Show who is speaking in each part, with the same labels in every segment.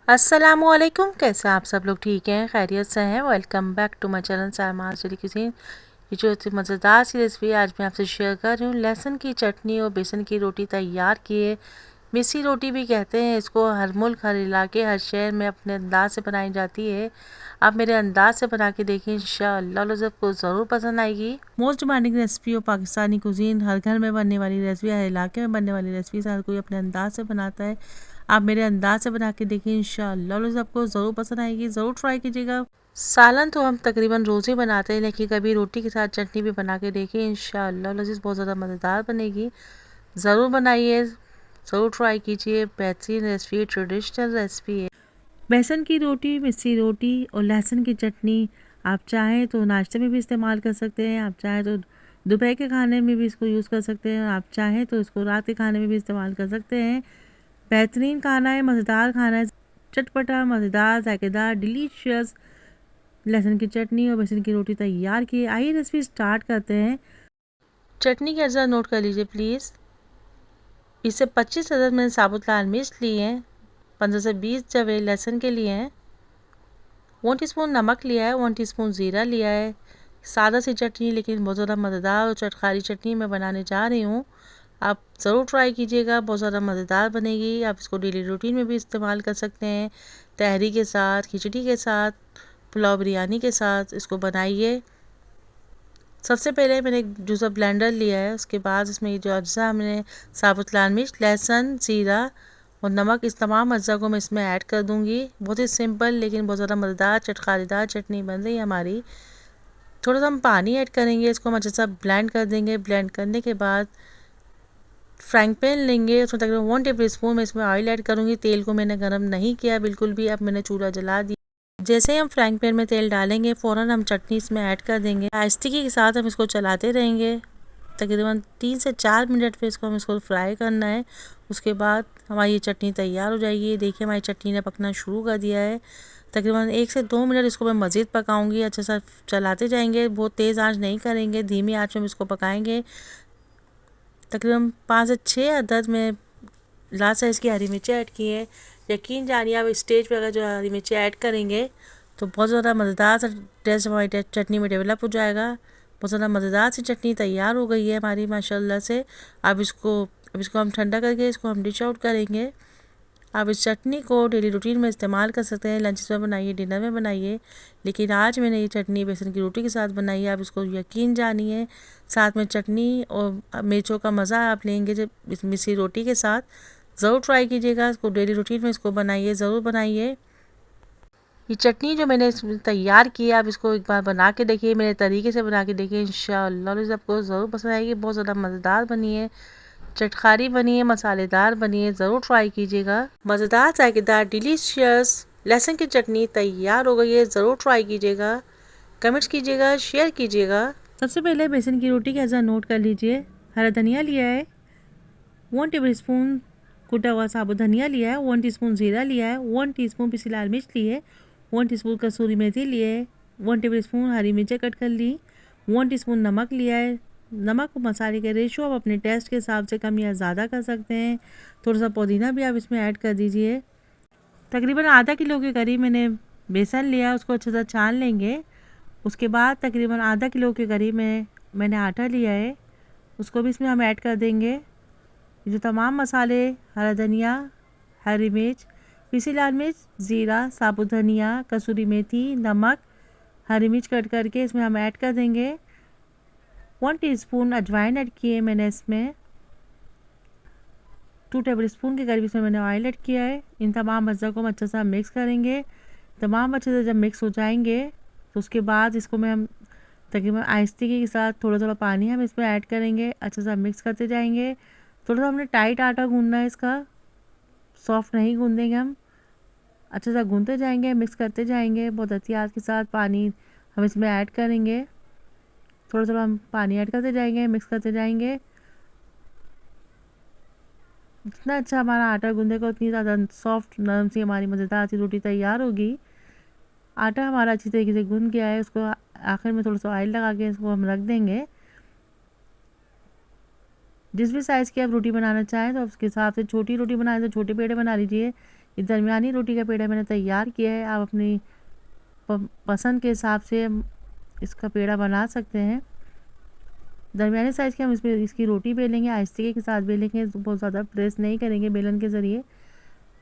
Speaker 1: अस्सलामुअलैकुम। कैसे हैं आप सब लोग? ठीक हैं, खैरियत से हैं? Welcome back to my channel सामाज कुजीन। ये जो मज़ेदार सी रेसिपी आज मैं आपसे शेयर कर रही हूँ, लहसुन की चटनी और बेसन की रोटी तैयार किए। मिस्सी रोटी भी कहते हैं इसको। हर मुल्क, हर इलाके, हर शहर में अपने अंदाज से बनाई जाती है। आप मेरे अंदाज से बना के देखिए, इंशाअल्लाह सबको ज़रूर पसंद आएगी। मोस्ट डिमांडिंग रेसिपी और पाकिस्तानी कुजीन, हर घर में बनने वाली रेसिपी, हर इलाके में बनने वाली रेसिपी हर कोई अपने अंदाज से बनाता है। आप मेरे अंदाज से बना के देखिए, इंशाअल्लाह सबको ज़रूर पसंद आएगी। ज़रूर ट्राई कीजिएगा। सालन तो हम तकरीबन रोज़ ही बनाते हैं, लेकिन कभी रोटी के साथ चटनी भी बना के देखिए, इंशाअल्लाह लज़ीज़ बहुत ज़्यादा मज़ेदार बनेगी। ज़रूर बनाइए, ज़रूर ट्राई कीजिए। बेहतरीन रेसिपी, ट्रेडिशनल रेसिपी है। बेसन की रोटी, मिस्सी रोटी और लहसुन की चटनी आप चाहें तो नाश्ते में भी इस्तेमाल कर सकते हैं। आप चाहें तो दोपहर के खाने में भी इसको यूज़ कर सकते हैं। आप चाहें तो इसको रात के खाने में भी इस्तेमाल कर सकते हैं। बेहतरीन खाना है, मज़ेदार खाना है, चटपटा, मज़ेदार, जायकेदार, डिलीशियस लहसुन की चटनी और बेसन की रोटी तैयार की। आइए रेसिपी स्टार्ट करते हैं। चटनी के अज़ा नोट कर लीजिए प्लीज़। 20 से 25 अदद मैंने साबुत लाल मिर्च लिए हैं। 15 से 20 जवे लहसुन के लिए हैं। 1 टीस्पून नमक लिया है। 1 टीस्पून ज़ीरा लिया है। सादा सी चटनी, लेकिन बहुत ज़्यादा मज़ेदार और चटखारी चटनी मैं बनाने जा रही हूँ। आप ज़रूर ट्राई कीजिएगा, बहुत ज़्यादा मज़ेदार बनेगी। आप इसको डेली रूटीन में भी इस्तेमाल कर सकते हैं। तहरी के साथ, खिचड़ी के साथ, पुलाव बिरयानी के साथ इसको बनाइए। सबसे पहले मैंने एक जूसर ब्लेंडर लिया है। उसके बाद इसमें ये जो अज्जा हमने साबुत लाल मिर्च, लहसुन, ज़ीरा और नमक, इस तमाम अज्जा को मैं इसमें ऐड कर दूंगी। बहुत ही सिंपल लेकिन बहुत ज़्यादा मज़ेदार चटखारीदार चटनी बन रही है हमारी। थोड़ा सा हम पानी ऐड करेंगे, इसको हम अच्छे से ब्लेंड कर देंगे। ब्लेंड करने के बाद फ्राइंग पैन लेंगे, उसमें तकरीबन 1 टेबल स्पून मैं इसमें ऑयल ऐड करूँगी। तेल को मैंने गर्म नहीं किया बिल्कुल भी। अब मैंने चूल्हा जला दिया। जैसे ही हम फ्राइंग पैन में तेल डालेंगे, फ़ौरन हम चटनी इसमें ऐड कर देंगे। आहिस्ते के साथ हम इसको चलाते रहेंगे। तकरीबन 3 से 4 मिनट पे इसको फ्राई करना है। उसके बाद हमारी ये चटनी तैयार हो जाएगी। देखिए हमारी चटनी ने पकना शुरू कर दिया है। तकरीबन 1 से 2 मिनट इसको मैं मज़ीद पकाऊंगी। अच्छे से चलाते जाएंगे, बहुत तेज़ आंच नहीं करेंगे, धीमी आंच में इसको पकाएंगे। तकरीबन 5 से 6 अदद में लार्ज साइज़ की हरी मिर्ची ऐड की है। यकीन जानिए, आप स्टेज पे अगर जो हरी मिर्ची ऐड करेंगे तो बहुत ज़्यादा मज़ेदार सा टेस्ट हमारी चटनी में डेवलप हो जाएगा। बहुत ज़्यादा मज़ेदार सी चटनी तैयार हो गई है हमारी माशाल्लाह से। अब इसको हम ठंडा करके इसको हम डिश आउट करेंगे। आप इस चटनी को डेली रूटीन में इस्तेमाल कर सकते हैं। लंच में बनाइए, डिनर में बनाइए, लेकिन आज मैंने ये चटनी बेसन की रोटी के साथ बनाई है। आप इसको यकीन जानिए, साथ में चटनी और मिर्चों का मज़ा आप लेंगे जब इस मिस्सी रोटी के साथ। ज़रूर ट्राई कीजिएगा इसको, डेली रूटीन में इसको बनाइए, ज़रूर बनाइए। ये चटनी जो मैंने तैयार की है, आप इसको एक बार बना के देखिए, मेरे तरीके से बना के देखिए, इंशाअल्लाह आपको ज़रूर पसंद आएगी। बहुत ज़्यादा मज़ेदार बनी है, चटखारी बनी है, मसालेदार बनी है। ज़रूर ट्राई कीजिएगा। मज़ेदार, जायकेदार, डिलीशियस लहसुन की चटनी तैयार हो गई है। ज़रूर ट्राई कीजिएगा, कमेंट्स कीजिएगा, शेयर कीजिएगा। सबसे पहले बेसन की रोटी का अज़ा नोट कर लीजिए। हरा धनिया लिया है, 1 टेबल स्पून कुटा हुआ साबुत धनिया लिया है, 1 टीस्पून ज़ीरा लिया है, 1 टीस्पून पिसी लाल मिर्च ली है, 1 टीस्पून कसूरी मेथी लिए है, 1 टेबल स्पून हरी मिर्चें कट कर ली, 1 टीस्पून नमक लिया है। नमक और मसाले के रेशो आप अपने टेस्ट के हिसाब से कम या ज़्यादा कर सकते हैं। थोड़ा सा पुदीना भी आप इसमें ऐड कर दीजिए। तकरीबन आधा किलो के करीब मैंने बेसन लिया, उसको अच्छे से छान लेंगे। उसके बाद तकरीबन आधा किलो के करीब मैंने आटा लिया है, उसको भी इसमें हम ऐड कर देंगे। जो तमाम मसाले, हरा धनिया, हरी मिर्च, पिसी लाल मिर्च, ज़ीरा, साबुत धनिया, कसूरी मेथी, नमक, हरी मिर्च कट करके इसमें हम ऐड कर देंगे। 1 टीस्पून अजवाइन ऐड किए मैंने इसमें। 2 टेबल स्पून के करीब इसमें मैंने ऑयल ऐड किया है। इन तमाम अज्जा को हम अच्छे से मिक्स करेंगे। तमाम अच्छे से जब मिक्स हो जाएंगे तो उसके बाद इसको हम तकरीबन आहिस्ते के साथ थोड़ा थोड़ा पानी हम इसमें ऐड करेंगे। अच्छे से मिक्स करते जाएंगे। थोड़ा सा हमने टाइट आटा गूंदना है इसका, सॉफ्ट नहीं गूंदेंगे हम। अच्छे से गूंदते जाएंगे, मिक्स करते जाएंगे। बहुत एहतियात के साथ पानी हम इसमें ऐड करेंगे। थोड़ा थोड़ा हम पानी ऐड करते जाएंगे, मिक्स करते जाएंगे। जितना अच्छा हमारा आटा गूंदेगा उतनी ज़्यादा सॉफ्ट नरम सी हमारी मज़ेदार सी रोटी तैयार होगी। आटा हमारा अच्छी तरीके से गूंद गया है। उसको आखिर में थोड़ा सा ऑयल लगा के इसको हम रख देंगे। जिस भी साइज़ की आप रोटी बनाना चाहें तो उसके हिसाब से, छोटी रोटी बनाएं तो छोटे पेड़े बना लीजिए, ये दरमियानी रोटी का पेड़ा मैंने तैयार किया है। आप अपनी पसंद के हिसाब से इसका पेड़ा बना सकते हैं। दरमियाने साइज़ की हम इसमें इसकी रोटी बेलेंगे, आहिस्ते के साथ बेलेंगे, बहुत ज़्यादा प्रेस नहीं करेंगे बेलन के ज़रिए।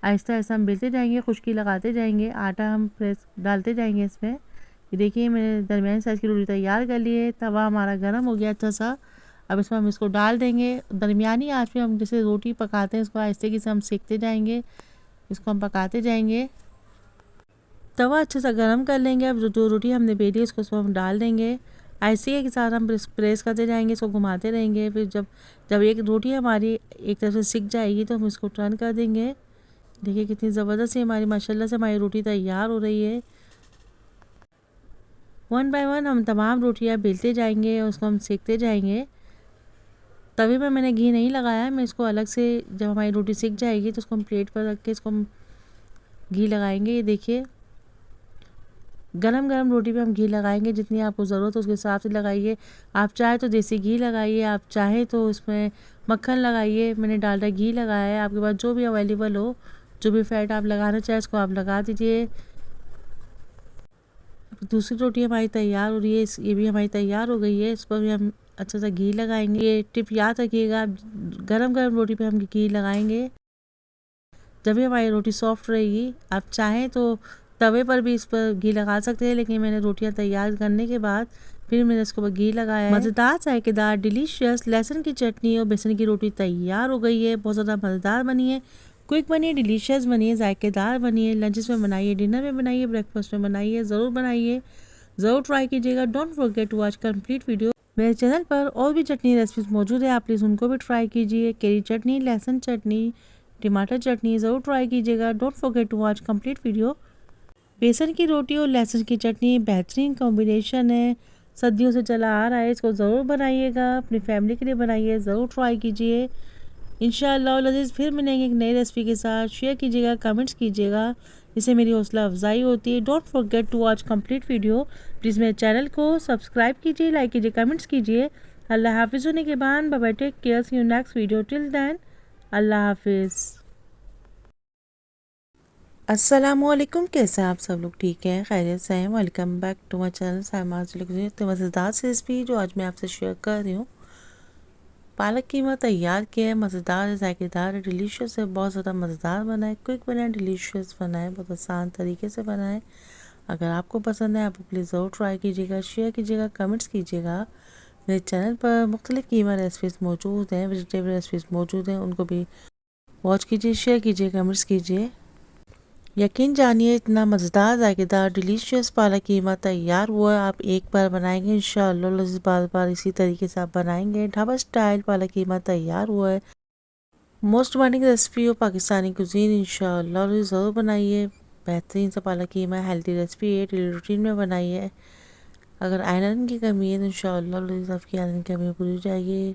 Speaker 1: आहिस्ता आहिस्ता हम बेलते जाएंगे, खुश्की लगाते जाएंगे, आटा हम प्रेस डालते जाएंगे इसमें। ये देखिए मैंने दरमियाने साइज़ की रोटी तैयार कर ली है। तवा हमारा गर्म हो गया अच्छा सा। अब इसमें हम इसको डाल देंगे। दरमियानी आँच पे हम जैसे रोटी पकाते हैं इसको आहिस्ते से हम सेकते जाएंगे, इसको हम पकाते जाएंगे। तवा अच्छे से गर्म कर लेंगे। अब जो रोटी हमने बेली उसको उसमें हम डाल देंगे। आहिस्ते के साथ हम प्रेस करते जाएंगे, इसको घुमाते रहेंगे। फिर जब एक रोटी हमारी एक तरफ से सिक जाएगी तो हम इसको टर्न कर देंगे। देखिए कितनी ज़बरदस्त से हमारी माशाल्लाह से हमारी रोटी तैयार हो रही है। वन बाय वन हम तमाम रोटियां बेलते जाएंगे और उसको हम सेकते जाएंगे। तवे में मैंने घी नहीं लगाया, मैं इसको अलग से जब हमारी रोटी सिक जाएगी तो उसको हम प्लेट पर रख के इसको हम घी लगाएंगे। ये देखिए गरम गरम रोटी पे हम घी लगाएंगे, जितनी आपको ज़रूरत है उसके हिसाब से लगाइए। आप चाहे तो देसी घी लगाइए, आप चाहे तो उसमें मक्खन लगाइए। मैंने डालडा घी लगाया है। आपके पास जो भी अवेलेबल हो, जो भी फैट आप लगाना चाहें उसको आप लगा दीजिए। दूसरी रोटी हमारी तैयार हो रही है, ये भी हमारी तैयार हो गई है। इस पर भी हम अच्छा सा घी लगाएंगे। ये टिप याद रखिएगा, गरम गरम रोटी पे हम घी लगाएंगे, जब भी हमारी रोटी सॉफ्ट रहेगी। आप चाहें तो तवे पर भी इस पर घी लगा सकते हैं, लेकिन मैंने रोटियां तैयार करने के बाद फिर मैंने इसके ऊपर घी लगाया है। मज़ेदार जायकेदार डिलीशियस लहसुन की चटनी और बेसन की रोटी तैयार हो गई है। बहुत ज़्यादा मज़ेदार बनी है, क्विक बनी है, डिलीशियस बनी है, जायकेदार बनी है। लंचेस में बनाइए, डिनर में बनाइए, ब्रेकफास्ट में बनाइए, ज़रूर बनाइए, ज़रूर ट्राई कीजिएगा। Don't forget to watch complete video. मेरे चैनल पर और भी चटनी रेसिपीज़ मौजूद है, आप प्लीज़ उनको भी ट्राई कीजिए। केरी चटनी, लहसुन चटनी, टमाटर चटनी ज़रूर ट्राई कीजिएगा। Don't forget to watch complete video. बेसन की रोटी और लहसुन की चटनी बेहतरीन कॉम्बिनेशन है, सदियों से चला आ रहा है। इसको ज़रूर बनाइएगा, अपनी फैमिली के लिए बनाइए, ज़रूर ट्राई कीजिए। इंशाअल्लाह लज़ीज़ फिर मिलेंगे एक नई रेसिपी के साथ। शेयर कीजिएगा, कमेंट्स कीजिएगा, इससे मेरी हौसला अफजाई होती है। Don't forget to watch complete video. Please मेरे चैनल को सब्सक्राइब कीजिए, लाइक कीजिए, कमेंट्स कीजिए। अल्लाह हाफिज़ होने के बाद bye bye, take care, see you next video, till then अल्लाह हाफिज़। अस्सलामुअलैकुम, कैसे हैं आप सब लोग? ठीक है, खैरियत से हैं? Welcome back to my channel Saima's. तो मज़ेदार से रेसिपी जो आज मैं आपसे शेयर कर रही हूँ, पालक कीमा तैयार किया है। मज़ेदार है, जायकेदार है, डिलीशियस है, बहुत ज़्यादा मज़ेदार बना है, क्विक बना है, डिलीशियस बना है, बहुत आसान तरीके से बना है। अगर आपको पसंद है आप प्लीज़ ज़रूर ट्राई कीजिएगा, शेयर कीजिएगा, कमेंट्स कीजिएगा। मेरे चैनल पर मुख्तलिफ़ कीमा रेसिपीज़ मौजूद हैं, वेजिटेबल रेसिपीज़ मौजूद हैं, उनको भी वॉच कीजिए, शेयर कीजिए, कमेंट्स कीजिए। यकीन जानिए इतना मज़ेदार जायकेदार डिलीशियस पालक कीमा तैयार हुआ है। आप एक बार बनाएंगे इंशाअल्लाह लज़ीज़ बार बार इसी तरीके से आप बनाएंगे। ढाबा स्टाइल पालक कीमा तैयार हुआ है। मोस्ट डिमांडिंग रेसिपी हो पाकिस्तानी कुजीन, इंशाअल्लाह ज़रूर बनाइए। बेहतरीन सा पालक कीमा हेल्दी रेसिपी है, डेली रूटीन में बनाइए। अगर आयरन की कमी है तो इंशाअल्लाह लज़ीज़ आपकी आयरन की कमी पूरी हो जाएगी।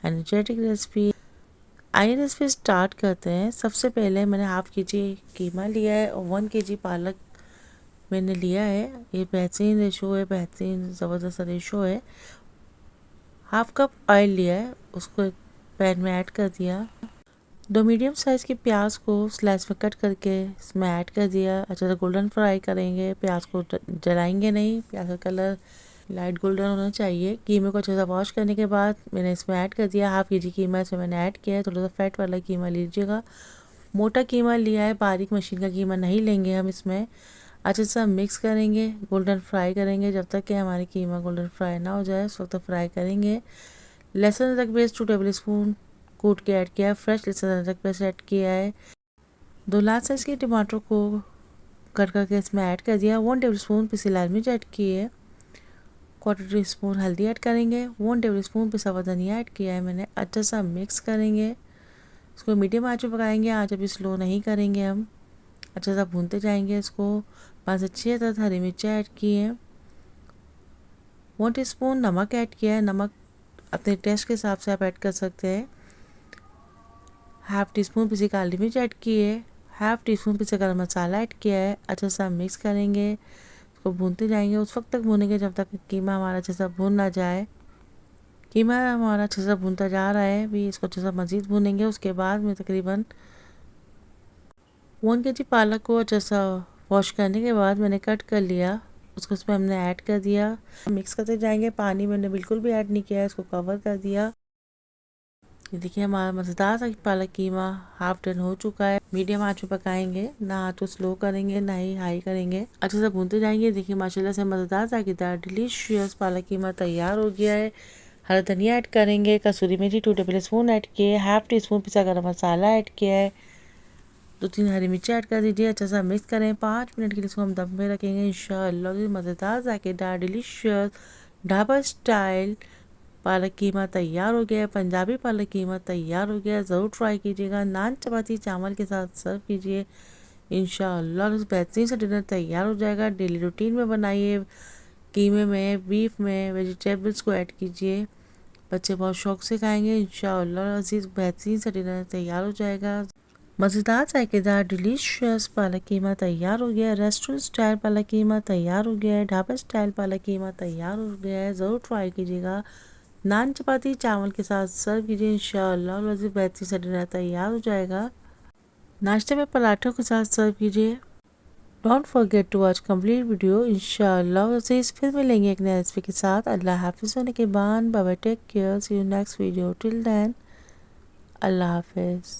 Speaker 1: Energetic recipe. आइए रेसिपी स्टार्ट करते हैं। सबसे पहले मैंने हाफ़ केजी कीमा लिया है और 1 केजी पालक मैंने लिया है। ये बेहतरीन रेशो है, बेहतरीन ज़बरदस्त रेशो है। हाफ़ कप ऑयल लिया है, उसको एक पैन में ऐड कर दिया। 2 मीडियम साइज़ के प्याज को स्लाइस में कट करके इसमें ऐड कर दिया। अच्छा सा गोल्डन फ्राई करेंगे, प्याज को जलाएंगे नहीं, प्याज का कलर लाइट गोल्डन होना चाहिए। कीमे को अच्छे से वॉश करने के बाद मैंने इसमें ऐड कर दिया। हाफ़ केजी कीमा इसमें मैंने ऐड किया है। थोड़ा सा फैट वाला कीमा लीजिएगा, मोटा कीमा लिया है, बारीक मशीन का कीमा नहीं लेंगे हम। इसमें अच्छे से हम मिक्स करेंगे, गोल्डन फ्राई करेंगे। जब तक कि हमारी कीमा गोल्डन फ्राई ना हो जाए उस वक्त फ्राई करेंगे। लहसुन अदरक पेस्ट 2 टेबल स्पून कूट के ऐड किया है। फ्रेश लहसुन अदरक पेस्ट ऐड किया है। 2 लार्ज साइज़ के टमाटर को कट करके इसमें ऐड कर दिया। 1 टेबल स्पून पिसी लाल मिर्च ऐड की है। 1/4 टी स्पून हल्दी ऐड करेंगे। 1 टेबल स्पून पिसा हुआ धनिया ऐड किया है मैंने। अच्छा सा मिक्स करेंगे, इसको मीडियम आंच पे पकाएंगे। आंच अभी स्लो नहीं करेंगे हम, अच्छा सा भूनते जाएंगे इसको। 5 से 6 अदद हरी मिर्ची ऐड की है। 1 टीस्पून नमक ऐड किया है। नमक अपने टेस्ट के हिसाब से आप ऐड कर सकते हैं। हाफ़ टी स्पून पिसी काली मिर्च ऐड की है। हाफ़ टी स्पून पिसा गरम मसाला ऐड किया है। अच्छा सा मिक्स करेंगे, इसको भूनते जाएंगे। उस वक्त तक भूनेंगे जब तक कीमा हमारा अच्छे से भून ना जाए। कीमा हमारा अच्छे से भूनता जा रहा है, भी इसको अच्छे से मज़ीद भूनेंगे। उसके बाद में तकरीबन 1 kg पालक को अच्छा सा वॉश करने के बाद मैंने कट कर लिया, उसको उसमें हमने ऐड कर दिया। मिक्स करते जाएंगे, पानी मैंने बिल्कुल भी ऐड नहीं किया है, इसको कवर कर दिया। ये देखिए हमारा मज़ेदार सा पालक कीमा हाफ डन हो चुका है। मीडियम आंच में पकाएंगे, ना तो स्लो करेंगे ना ही हाई करेंगे, अच्छे से भूनते जाएंगे। देखिए माशाल्लाह से मज़ेदार जायकेदार डिलीशियस पालक कीमा तैयार हो गया है। हरा धनिया ऐड करेंगे, कसूरी मेथी 2 टेबल स्पून ऐड किए, हाफ टी स्पून पिसा गरम मसाला ऐड किया है, 2-3 हरी मिर्ची ऐड कर दीजिए। अच्छा सा मिक्स करें, 5 मिनट के लिए इसको हम दम में रखेंगे। इंशाअल्लाह मज़ेदार जायकेदार डिलीशियस ढाबा स्टाइल पालक कीमा तैयार हो गया है। पंजाबी पालक कीमा तैयार हो गया है। ज़रूर ट्राई कीजिएगा, नान चपाती चावल के साथ सर्व कीजिए। इंशाअल्लाह बेहतरीन सा डिनर तैयार हो जाएगा। डेली रूटीन में बनाइए, कीमे में, बीफ में वेजिटेबल्स को ऐड कीजिए, बच्चे बहुत शौक से खाएंगे। इंशाअल्लाह अजीज़ बेहतरीन सा डिनर तैयार हो जाएगा। मज़ेदार जायकेदार डिलीशियस पालक कीमा तैयार हो गया है। रेस्टोरेंट स्टाइल पालक कीमा तैयार हो गया है। ढाबा स्टाइल पालक कीमा तैयार हो गया है। ज़रूर ट्राई कीजिएगा, नान चपाती चावल के साथ सर्व कीजिए। इंशाअल्लाह लजीज बेहतरीन सा डिनर तैयार हो जाएगा। नाश्ते में पराठों के साथ सर्व कीजिए। Don't forget to watch complete video. इंशाअल्लाह लजीज फिर मिलेंगे एक नए रेसिपी के साथ। अल्लाह हाफिज़ होने के बाद bye, take care, see you next video, till then अल्लाह हाफिज़।